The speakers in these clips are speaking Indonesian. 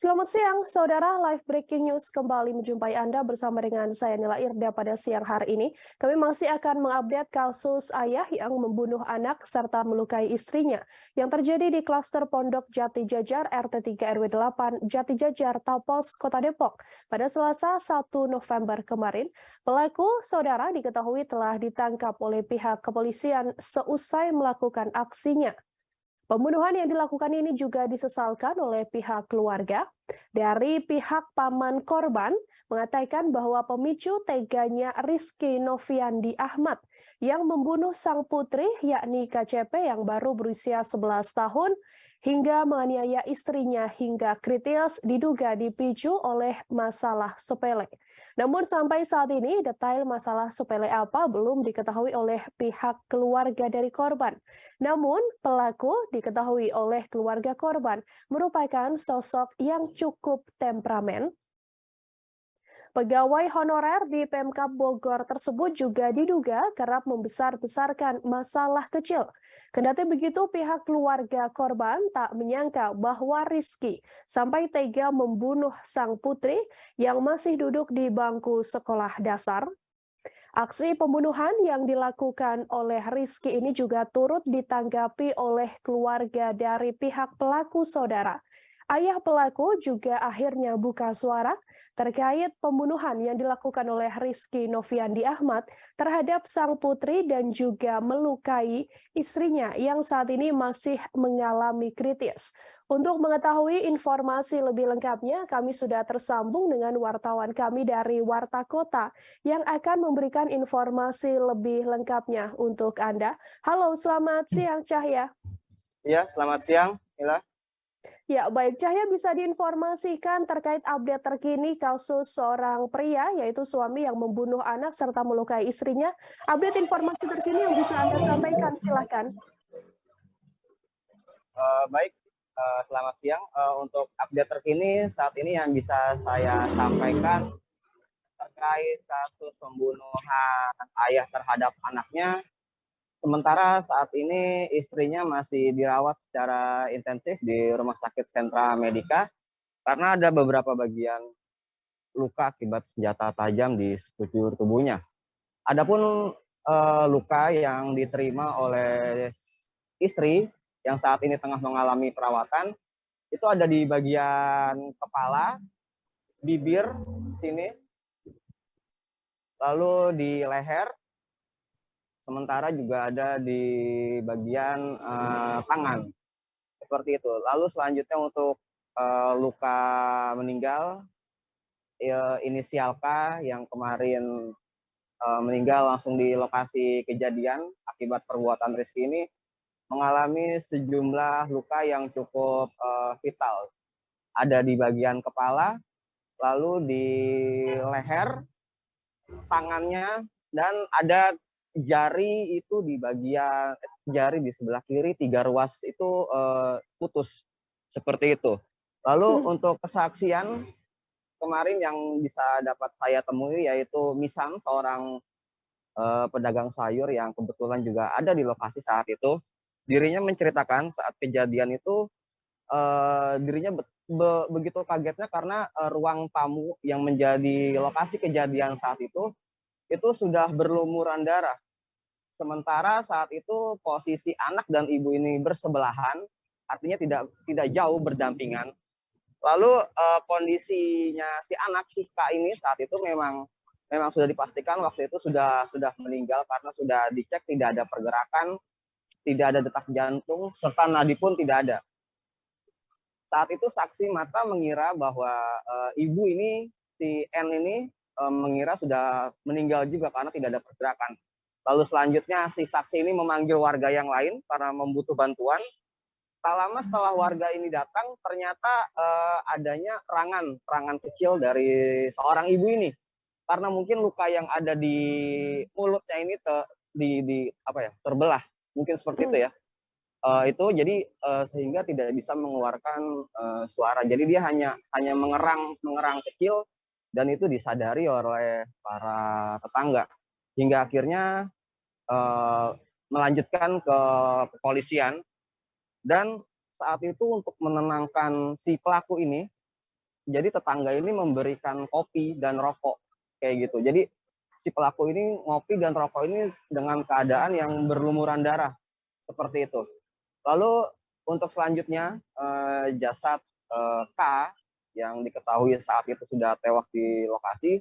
Selamat siang, saudara. Live Breaking News kembali menjumpai Anda bersama dengan saya Nila Irda pada siang hari ini. Kami masih akan mengupdate kasus ayah yang membunuh anak serta melukai istrinya yang terjadi di klaster Pondok Jati Jajar RT 3 RW 8 Jati Jajar Tapos, Kota Depok pada Selasa 1 November kemarin. Pelaku, saudara, diketahui telah ditangkap oleh pihak kepolisian seusai melakukan aksinya. Pembunuhan yang dilakukan ini juga disesalkan oleh pihak keluarga. Dari pihak paman korban mengatakan bahwa pemicu teganya Rizky Noviandi Ahmad yang membunuh sang putri yakni KCP yang baru berusia 11 tahun hingga menganiaya istrinya hingga kritis diduga dipicu oleh masalah sepele. Namun sampai saat ini detail masalah sepele apa belum diketahui oleh pihak keluarga dari korban. Namun, pelaku diketahui oleh keluarga korban merupakan sosok yang cukup temperamen. Pegawai honorer di Pemkab Bogor tersebut juga diduga kerap membesar-besarkan masalah kecil. Kendati begitu, pihak keluarga korban tak menyangka bahwa Rizky sampai tega membunuh sang putri yang masih duduk di bangku sekolah dasar. Aksi pembunuhan yang dilakukan oleh Rizky ini juga turut ditanggapi oleh keluarga dari pihak pelaku saudara. Ayah pelaku juga akhirnya buka suara terkait pembunuhan yang dilakukan oleh Rizky Noviandi Ahmad terhadap sang putri dan juga melukai istrinya yang saat ini masih mengalami kritis. Untuk mengetahui informasi lebih lengkapnya, kami sudah tersambung dengan wartawan kami dari Warta Kota yang akan memberikan informasi lebih lengkapnya untuk Anda. Halo, selamat siang Cahya. Ya, selamat siang, Mila. Ya, baik Cahya, bisa diinformasikan terkait update terkini kasus seorang pria yaitu suami yang membunuh anak serta melukai istrinya. Update informasi terkini yang bisa Anda sampaikan, silakan. Baik, selamat siang. Untuk update terkini saat ini yang bisa saya sampaikan terkait kasus pembunuhan ayah terhadap anaknya. Sementara saat ini istrinya masih dirawat secara intensif di Rumah Sakit Sentra Medika karena ada beberapa bagian luka akibat senjata tajam di sekujur tubuhnya. Adapun luka yang diterima oleh istri yang saat ini tengah mengalami perawatan itu ada di bagian kepala, bibir sini, lalu di leher, sementara juga ada di bagian tangan, seperti itu. Lalu selanjutnya untuk luka meninggal, inisial K yang kemarin meninggal langsung di lokasi kejadian akibat perbuatan Rizky ini mengalami sejumlah luka yang cukup vital. Ada di bagian kepala, lalu di leher, tangannya, dan ada jari itu di bagian jari di sebelah kiri 3 ruas itu putus seperti itu. Lalu untuk kesaksian kemarin yang bisa dapat saya temui yaitu Misan, seorang pedagang sayur yang kebetulan juga ada di lokasi saat itu. Dirinya menceritakan saat kejadian itu dirinya begitu kagetnya karena ruang tamu yang menjadi lokasi kejadian saat itu sudah berlumuran darah. Sementara saat itu posisi anak dan ibu ini bersebelahan, artinya tidak jauh berdampingan. Lalu kondisinya si anak si K ini saat itu memang sudah dipastikan waktu itu sudah meninggal karena sudah dicek tidak ada pergerakan, tidak ada detak jantung, serta nadi pun tidak ada. Saat itu saksi mata mengira bahwa ibu ini, si N ini mengira sudah meninggal juga karena tidak ada pergerakan. Lalu selanjutnya si saksi ini memanggil warga yang lain karena membutuh bantuan. Tak lama setelah warga ini datang, ternyata adanya rangan kecil dari seorang ibu ini. Karena mungkin luka yang ada di mulutnya ini terbelah, mungkin seperti itu ya. Itu jadi sehingga tidak bisa mengeluarkan suara. Jadi dia hanya mengerang kecil dan itu disadari oleh para tetangga. Hingga akhirnya melanjutkan ke kepolisian dan saat itu untuk menenangkan si pelaku ini, jadi tetangga ini memberikan kopi dan rokok kayak gitu. Jadi si pelaku ini ngopi dan rokok ini dengan keadaan yang berlumuran darah seperti itu. Lalu untuk selanjutnya jasad K yang diketahui saat itu sudah tewas di lokasi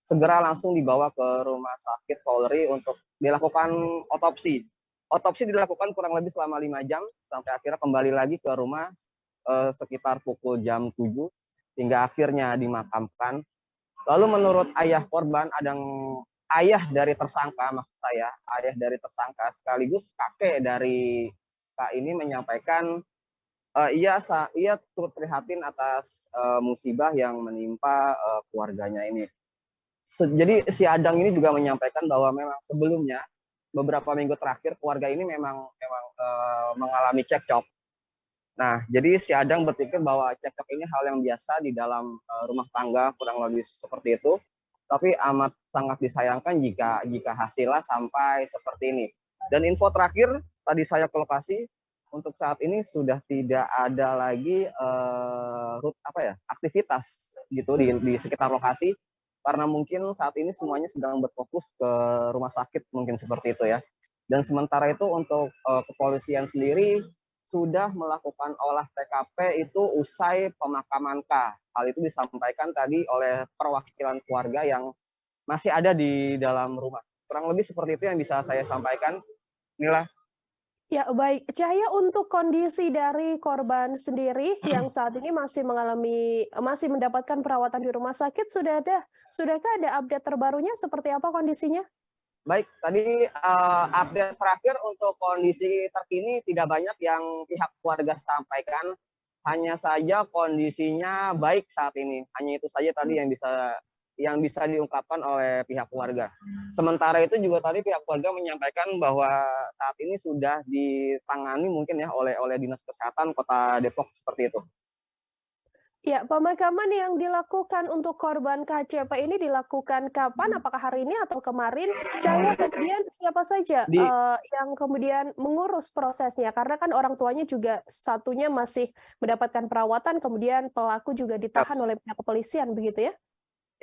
segera langsung dibawa ke rumah sakit Polri untuk dilakukan otopsi. Otopsi dilakukan kurang lebih selama 5 jam sampai akhirnya kembali lagi ke rumah sekitar pukul jam 7 hingga akhirnya dimakamkan. Lalu menurut ayah korban, ayah dari tersangka, maksud saya, ayah dari tersangka sekaligus kakek dari Kak ini menyampaikan ia turut prihatin atas musibah yang menimpa keluarganya ini. Jadi si Adang ini juga menyampaikan bahwa memang sebelumnya beberapa minggu terakhir keluarga ini memang mengalami cekcok. Nah, jadi si Adang berpikir bahwa cekcok ini hal yang biasa di dalam rumah tangga, kurang lebih seperti itu. Tapi amat sangat disayangkan jika hasilnya sampai seperti ini. Dan info terakhir tadi saya ke lokasi, untuk saat ini sudah tidak ada lagi aktivitas gitu di sekitar lokasi karena mungkin saat ini semuanya sedang berfokus ke rumah sakit mungkin seperti itu ya. Dan sementara itu untuk kepolisian sendiri sudah melakukan olah TKP itu usai pemakaman K. Hal itu disampaikan tadi oleh perwakilan keluarga yang masih ada di dalam rumah. Kurang lebih seperti itu yang bisa saya sampaikan. Inilah. Ya, baik. Cahaya, untuk kondisi dari korban sendiri yang saat ini masih mendapatkan perawatan di rumah sakit, sudahkah ada update terbarunya seperti apa kondisinya? Baik, tadi update terakhir untuk kondisi terkini tidak banyak yang pihak keluarga sampaikan. Hanya saja kondisinya baik saat ini. Hanya itu saja tadi yang bisa diungkapkan oleh pihak keluarga. Sementara itu juga tadi pihak keluarga menyampaikan bahwa saat ini sudah ditangani mungkin ya oleh Dinas Kesehatan Kota Depok seperti itu. Ya, pemakaman yang dilakukan untuk korban KCP ini dilakukan kapan? Apakah hari ini atau kemarin? Cahaya, kemudian siapa saja Di yang kemudian mengurus prosesnya? Karena kan orang tuanya juga satunya masih mendapatkan perawatan, kemudian pelaku juga ditahan oleh pihak kepolisian, begitu ya?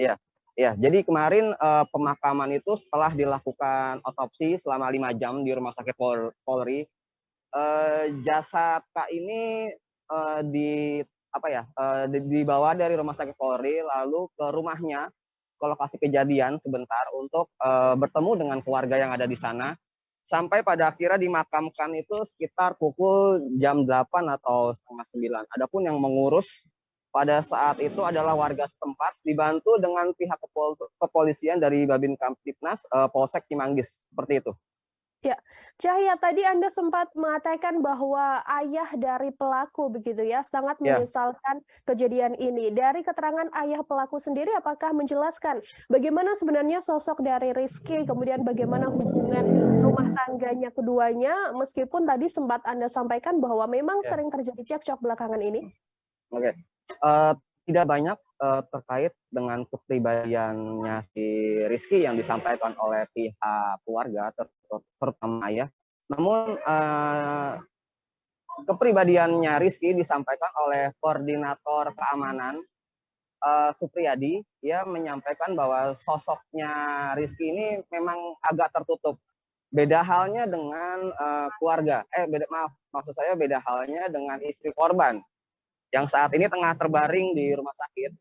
Iya, iya. Jadi kemarin pemakaman itu setelah dilakukan otopsi selama 5 jam di Rumah Sakit Polri, jasad Kak ini dibawa dari Rumah Sakit Polri lalu ke rumahnya, ke lokasi kejadian sebentar untuk bertemu dengan keluarga yang ada di sana. Sampai pada akhirnya dimakamkan itu sekitar pukul jam 8 atau setengah 9. Adapun yang mengurus pada saat itu adalah warga setempat dibantu dengan pihak kepolisian dari Babin Kamtibnas Polsek Cimanggis, seperti itu. Ya, Cahaya, tadi Anda sempat mengatakan bahwa ayah dari pelaku begitu ya, sangat Ya, menyesalkan kejadian ini. Dari keterangan ayah pelaku sendiri, apakah menjelaskan bagaimana sebenarnya sosok dari Rizky, kemudian bagaimana hubungan rumah tangganya keduanya, meskipun tadi sempat Anda sampaikan bahwa memang ya. sering terjadi cekcok belakangan ini? Oke. Tidak banyak terkait dengan kepribadiannya si Rizky yang disampaikan oleh pihak keluarga, terutama ayah. Namun kepribadiannya Rizky disampaikan oleh koordinator keamanan Supriyadi. Dia menyampaikan bahwa sosoknya Rizky ini memang agak tertutup. Beda halnya dengan keluarga. Maksud saya beda halnya dengan istri korban yang saat ini tengah terbaring di rumah sakit.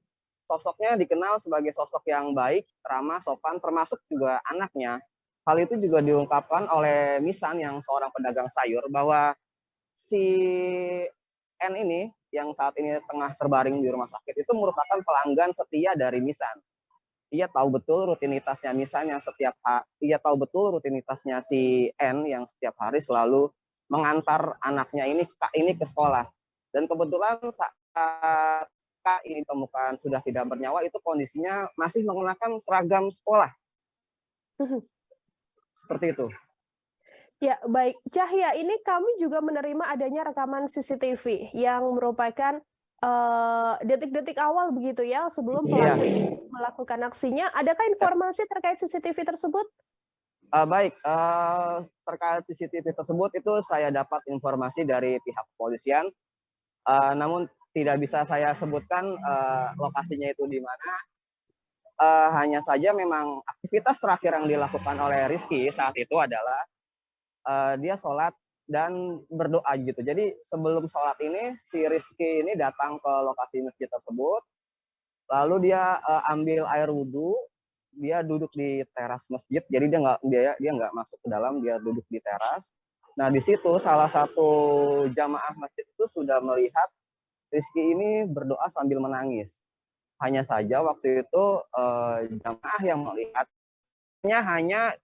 Sosoknya dikenal sebagai sosok yang baik, ramah, sopan, termasuk juga anaknya. Hal itu juga diungkapkan oleh Misan yang seorang pedagang sayur bahwa si N ini yang saat ini tengah terbaring di rumah sakit itu merupakan pelanggan setia dari Misan. Ia tahu betul rutinitasnya Misan yang ia tahu betul rutinitasnya si N yang setiap hari selalu mengantar anaknya ini ke sekolah. Dan kebetulan saat Kak ini ditemukan sudah tidak bernyawa, itu kondisinya masih mengenakan seragam sekolah. Seperti itu. Ya, baik. Cahya, ini kami juga menerima adanya rekaman CCTV yang merupakan detik-detik awal begitu ya sebelum Iya. pelaku ini melakukan aksinya. Adakah informasi terkait CCTV tersebut? Baik, terkait CCTV tersebut itu saya dapat informasi dari pihak kepolisian. Namun tidak bisa saya sebutkan lokasinya itu di mana. Hanya saja memang aktivitas terakhir yang dilakukan oleh Rizky saat itu adalah dia sholat dan berdoa gitu. Jadi sebelum sholat ini si Rizky ini datang ke lokasi masjid tersebut, lalu dia ambil air wudhu, dia duduk di teras masjid. Jadi dia nggak masuk ke dalam, dia duduk di teras. Nah di situ salah satu jamaah masjid itu sudah melihat Rizky ini berdoa sambil menangis. Hanya saja waktu itu jamaah yang melihatnya hanya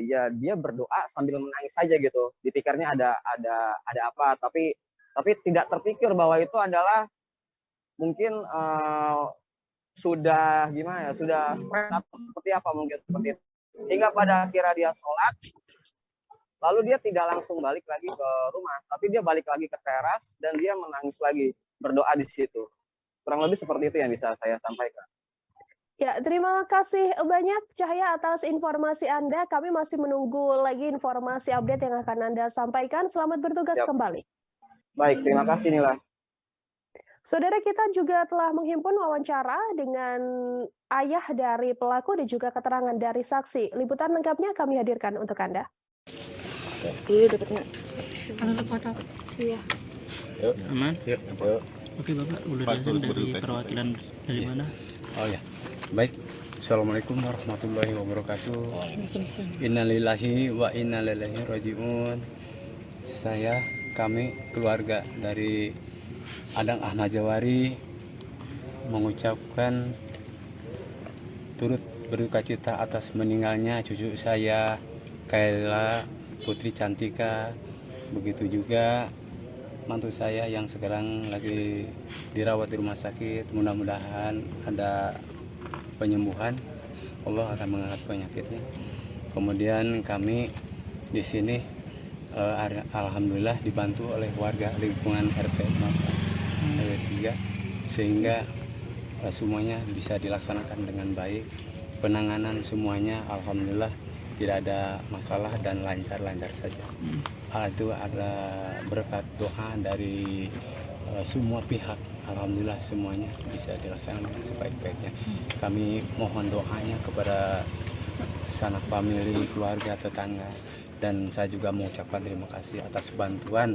ya dia berdoa sambil menangis saja gitu. Dipikirnya ada apa, tapi tidak terpikir bahwa itu adalah mungkin sudah gimana ya, sudah stres atau seperti apa mungkin seperti itu. Hingga pada akhirnya dia sholat, lalu dia tidak langsung balik lagi ke rumah, tapi dia balik lagi ke teras dan dia menangis lagi, berdoa di situ. Kurang lebih seperti itu yang bisa saya sampaikan. Ya, terima kasih banyak Cahya atas informasi Anda. Kami masih menunggu lagi informasi update yang akan Anda sampaikan. Selamat bertugas kembali. Baik, terima kasih Nila. Saudara, kita juga telah menghimpun wawancara dengan ayah dari pelaku dan juga keterangan dari saksi. Liputan lengkapnya kami hadirkan untuk Anda. Iya, dekatnya. Ada foto? Iya. Aman? Yuk. Oke Bapak, udah datang dari perwakilan dari mana? Oh ya, baik. Assalamualaikum warahmatullahi wabarakatuh. Innalillahi wa inna ilaihi rajiun. Kami keluarga dari Adang Ahmad Jawari mengucapkan turut berduka cita atas meninggalnya cucu saya Kaila Putri Cantika, begitu juga mantu saya yang sekarang lagi dirawat di rumah sakit. Mudah-mudahan ada penyembuhan, Allah akan mengangkat penyakitnya. Kemudian kami di sini alhamdulillah dibantu oleh warga lingkungan RT 3 sehingga semuanya bisa dilaksanakan dengan baik. Penanganan semuanya alhamdulillah tidak ada masalah dan lancar-lancar saja. Itu ada berkat doa dari semua pihak. Alhamdulillah semuanya bisa dilaksanakan sebaik-baiknya. Kami mohon doanya kepada sanak famili, keluarga, tetangga, dan saya juga mengucapkan terima kasih atas bantuan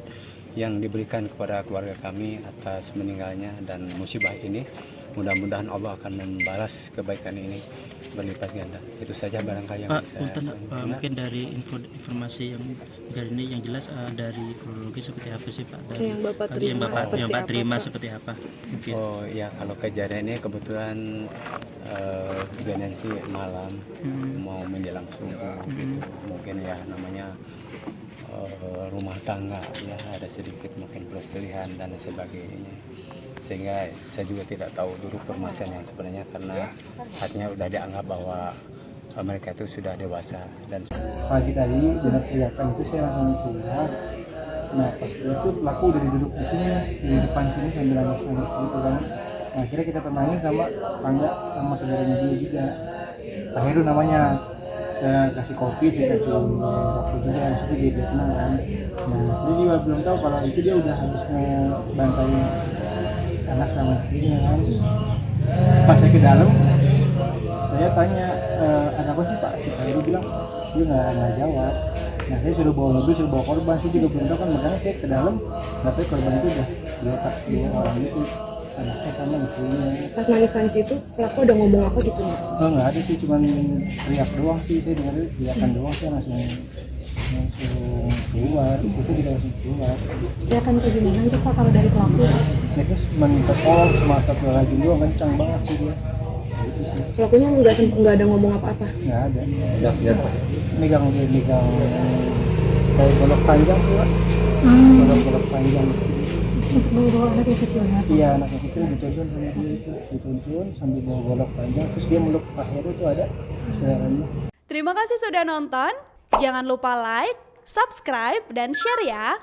yang diberikan kepada keluarga kami atas meninggalnya dan musibah ini. Mudah-mudahan Allah akan membalas kebaikan ini berlipat ganda. Itu saja barangkali yang Pak, bisa Pak, mungkin dari informasi yang dari ini yang jelas dari kronologi seperti apa sih Pak? Dari Yang Bapak terima, yang Bapak terima seperti apa? Mungkin. Oh ya, kalau kejadian ini kebetulan kejadian sih malam mau menjelang subuh gitu. Mungkin ya namanya rumah tangga ya, ada sedikit mungkin perselisihan dan sebagainya, sehingga saya juga tidak tahu dulu permasalahan yang sebenarnya karena hatinya udah dianggap bahwa mereka itu sudah dewasa. Dan pagi tadi dengar teriakan itu saya langsung keluar. Nah pas itu pelaku udah duduk di sini, di depan sini sambil nangis-nangis gitu kan. Nah akhirnya kita tenangin sama tangga sama saudaranya dia juga, Pak Heru namanya. Saya kasih kopi, saya kasih rokok juga, habis itu dia tenang kan. Nah saya juga belum tahu kalau itu dia udah habis ngebantai anak sama istrinya kan. Pas saya ke dalam, saya tanya ada apa sih Pak? Si Pak Heru bilang dia nggak jawab. Nah saya suruh bawa mobil, suruh bawa korban, saya juga belum tahu kan, makanya saya ke dalam nggak tahu korban itu udah dua orang itu, anaknya sama istrinya. Pas nangis-nangis itu, pelaku udah ngomong apa gitu nggak? Oh nggak ada sih, cuman teriak doang sih, saya dengar teriakan doang, saya langsung keluar, di situ juga langsung keluar. Kelihatan kayak gimana itu Pak kalau dari pelaku? Mereka cuma minta tolong, cuma satu lagi doang, kencang banget sih dia. Gitu sih. Pelakunya nggak ada ngomong apa-apa? Nggak ada. Megang kayak golok panjang sih Pak. Golok panjang. Bawa anak yang kecilnya? Iya, anak yang kecil dituntun sama dia itu, dituntun sambil bawa golok panjang, terus dia meluk Pak Heru tuh ada saudaranya. Terima kasih sudah nonton. Jangan lupa like, subscribe, dan share ya.